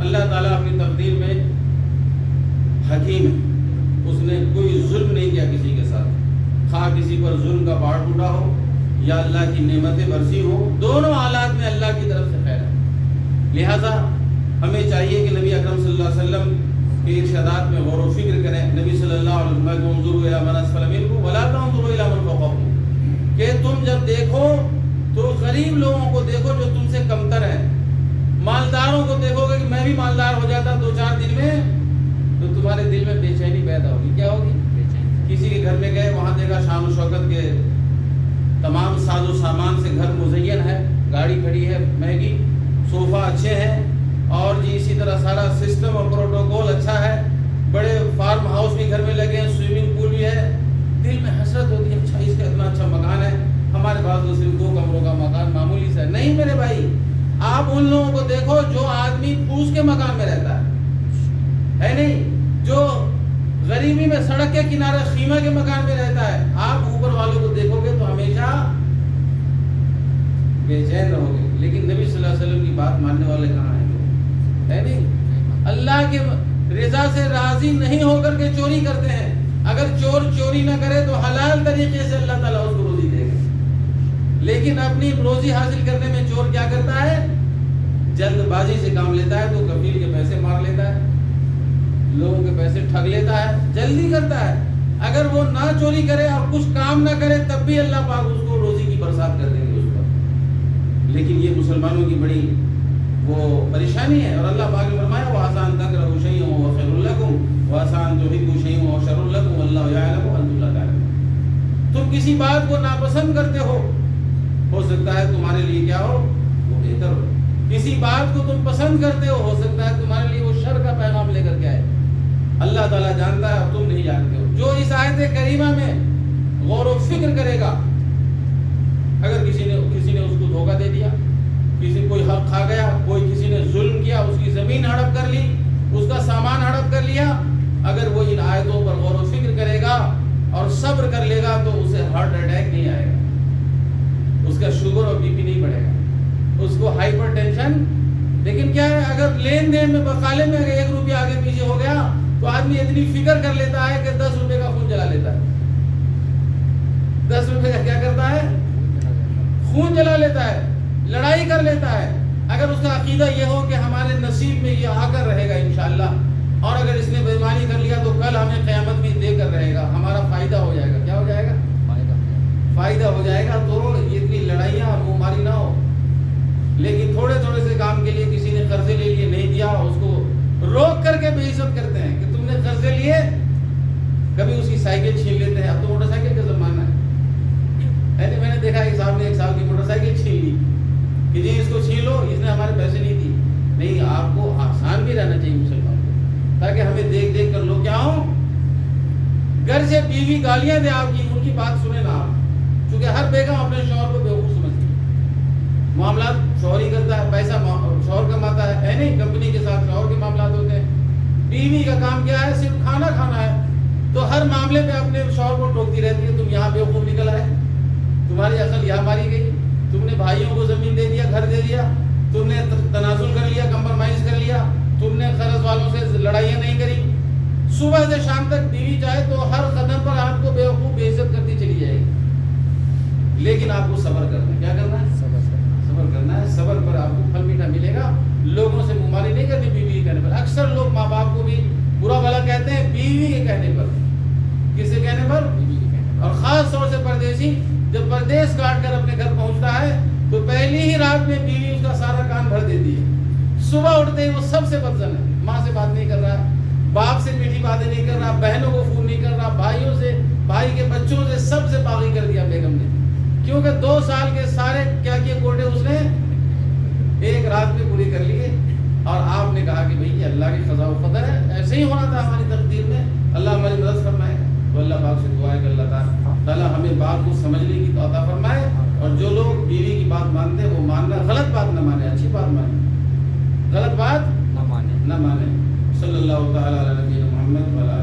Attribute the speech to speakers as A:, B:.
A: اللہ تعالیٰ اپنی تقدیر میں حکیم ہے، اس نے کوئی ظلم نہیں کیا کسی کے ساتھ، خواہ کسی پر ظلم کا پہاڑ ٹوٹا ہو یا اللہ کی نعمتیں برسی ہو، دونوں حالات میں اللہ کی طرف سے خیر ہے۔ لہذا ہمیں چاہیے کہ نبی اکرم صلی اللہ علیہ وسلم کے ارشادات میں غور و فکر کریں۔ نبی صلی اللہ علیہ وسلم کو انظروا الی من اسفل منکم ولا تنظروا الی من فوقکم، کہ تم جب دیکھو تو غریب لوگوں کو دیکھو جو تم سے کمتر ہیں، مالداروں کو دیکھو گے کہ میں بھی مالدار ہو جاتا 2-4 دن میں، تو تمہارے دل میں بے چینی پیدا ہوگی۔ کیا ہوگی؟ کسی کے گھر میں گئے، وہاں دیکھا شان و شوکت کے تمام ساز و سامان سے گھر مزین ہے، گاڑی کھڑی ہے مہنگی، صوفہ اچھے ہیں، اور جی اسی طرح سارا سسٹم اور پروٹوکول اچھا ہے، بڑے فارم ہاؤس بھی گھر میں لگے ہیں، سوئمنگ پول بھی ہے، دل میں حسرت ہوتی ہے، اچھا اس کا اتنا اچھا مکان ہے، ہمارے پاس تو صرف 2 کمروں کا مکان معمولی سا ہے۔ نہیں میرے بھائی، آپ ان لوگوں کو دیکھو جو آدمی پھوس کے مکان میں رہتا ہے نہیں، جو غریبی میں سڑک کے کنارے خیمہ کے مکان میں رہتا ہے، آپ اوپر والوں کو دیکھو گے تو ہمیشہ بے چین رہو گے۔ لیکن نبی صلی اللہ علیہ وسلم کی بات ماننے والے کہاں ہیں لوگ؟ ہے نہیں، اللہ کے رضا سے راضی نہیں ہو کر کے چوری کرتے ہیں۔ اگر چور چوری نہ کرے تو حلال طریقے سے اللہ تعالیٰ اس کو روزی دے گا، لیکن اپنی روزی حاصل کرنے میں چور کیا کرتا ہے؟ جلد بازی سے کام لیتا ہے، تو کفیل کے پیسے مار لیتا ہے، لوگوں کے پیسے ٹھگ لیتا ہے، جلدی کرتا ہے۔ اگر وہ نہ چوری کرے اور کچھ کام نہ کرے تب بھی اللہ پاک اس کو روزی کی برسات کر دیں گے اس پر۔ لیکن یہ مسلمانوں کی بڑی وہ پریشانی ہے، اور اللہ پاک نے فرمایا وَعَسَىٰ أَن تَكْرَهُوا شَيْئًا وَهُوَ خَيْرٌ لَكُمْ وَعَسَىٰ أَن تُحِبُّوا شَيْئًا وَهُوَ شَرٌّ لَكُمْ وَاللَّهُ يَعْلَمُ وَأَنتُمْ لَا تَعْلَمُونَ۔ تم کسی بات کو ناپسند کرتے ہو سکتا ہے تمہارے لیے کیا ہو؟ وہ بہتر ہو۔ کسی بات کو تم پسند کرتے ہو سکتا ہے تمہارے لیے وہ شر کا پیغام لے کر کے آئے۔ اللہ تعالیٰ جانتا ہے اور تم نہیں جانتے ہو۔ جو اس آیت کریمہ میں غور و فکر کرے گا، اگر کسی نے اس کو دھوکہ دے دیا، کوئی حق کھا گیا، کوئی کسی نے ظلم کیا، اس کی زمین ہڑپ کر لی، اس کا سامان ہڑپ کر لیا، اگر وہ ان آیتوں پر غور و فکر کرے گا اور صبر کر لے گا تو اسے ہارٹ اٹیک نہیں آئے گا، اس کا شوگر اور بی پی نہیں بڑھے گا، اس کو ہائپر ٹینشن۔ لیکن کیا ہے، اگر لین دین میں بقالے میں اگر 1 روپیہ آگے پیچھے ہو گیا تو آدمی اتنی فکر کر لیتا ہے کہ 10 روپے کا خون جلا لیتا ہے۔ 10 روپے کا کیا کرتا ہے؟ خون جلا لیتا ہے، لڑائی کر لیتا ہے۔ اگر اس کا عقیدہ یہ ہو کہ ہمارے نصیب میں یہ آ کر رہے گا انشاءاللہ، اور اگر اس نے بےایمانی کر لیا تو کل ہمیں قیامت بھی دے کر رہے گا، ہمارا فائدہ ہو جائے گا۔ کیا ہو جائے گا؟ فائدہ ہو جائے گا، تو یہ اتنی لڑائیاں منہ ماری نہ ہو۔ لیکن تھوڑے تھوڑے سے کام کے لیے کسی نے قرضے لے لیے، نہیں دیا، اس کو روک کر کے بے عزت کرتے ہیں کہ تم نے قرضے لیے، کبھی اس کی سائیکل چھین لیتے ہیں۔ اب تو موٹر سائیکل کا زمانہ ہے، میں نے دیکھا ایک صاحب نے 1 سال کی موٹر سائیکل چھین لی کہ جی اس کو چھین لو، اس نے ہمارے پیسے نہیں دی۔ نہیں، آپ کو آسان بھی رہنا چاہیے مسلمان کو، تاکہ ہمیں دیکھ دیکھ کر لوگ کیا ہوں، گھر سے بیوی گالیاں دے آپ کی، ان کی بات سنیں نا آپ، چونکہ ہر بیگم اپنے شوہر کو بیوقوف سمجھتی ہے۔ معاملات شوہر ہی کرتا ہے، پیسہ شوہر کماتا ہے نہیں، کمپنی کے ساتھ شوہر کے معاملات ہوتے ہیں۔ بیوی کا کام کیا ہے؟ صرف کھانا کھانا ہے، تو ہر معاملے پہ اپنے شوہر کو ٹوکتی رہتی ہے، تم یہاں بیوقوف نکل آئے، تمہاری عقل یہاں ماری گئی، تم نے بھائیوں کو زمین دے دیا، گھر دے دیا، تم نے تنازل کر لیا، کمپرمائز کر لیا، تم نے قرض والوں سے لڑائیاں نہیں کری۔ صبح سے شام تک بیوی چاہے تو ہر قدم پر آپ کو بیوقوف بے عزت کرتی چلی جائے گی، لیکن آپ کو صبر کرنا ہے۔ کیا کرنا ہے؟ صبر کرنا ہے۔ صبر پر آپ کو پھل میٹھا ملے گا۔ لوگوں سے منمانی نہیں کرنی بیوی کے کہنے پر۔ اکثر لوگ ماں باپ کو بھی برا بھلا کہتے ہیں بیوی کے کہنے پر۔ کس کے کہنے پر؟ اور خاص طور سے پردیسی جب پردیس کاٹ کر اپنے گھر پہنچتا ہے تو پہلی ہی رات میں بیوی اس کا سارا کام بھر دیتی ہے۔ صبح اٹھتے ہی وہ سب سے بدزن ہے، ماں سے بات نہیں کر رہا، باپ سے میٹھی باتیں نہیں کر رہا، بہنوں کو فون نہیں کر رہا، بھائیوں سے، بھائی کے بچوں سے، سب سے باغی کر دیا بیگم نے، کیونکہ 2 سال کے سارے کیا کیے کوٹے اس نے 1 رات میں پوری کر لیے۔ اور آپ نے کہا کہ بھئی یہ اللہ کی قضاء و قدر ہے، ایسے ہی ہونا تھا ہماری تقدیر میں، اللہ ہماری مدد فرمائے۔ تو اللہ پاک سے دعا ہے کہ اللہ تعالیٰ ہمیں بات کو سمجھنے کی عطا فرمائے، اور جو لوگ بیوی کی بات مانتے ہیں وہ ماننا، غلط بات نہ مانے، اچھی بات مانے، غلط بات نہ مانے۔ صلی اللہ تعالیٰ علیہ نبینا محمد وعلیٰ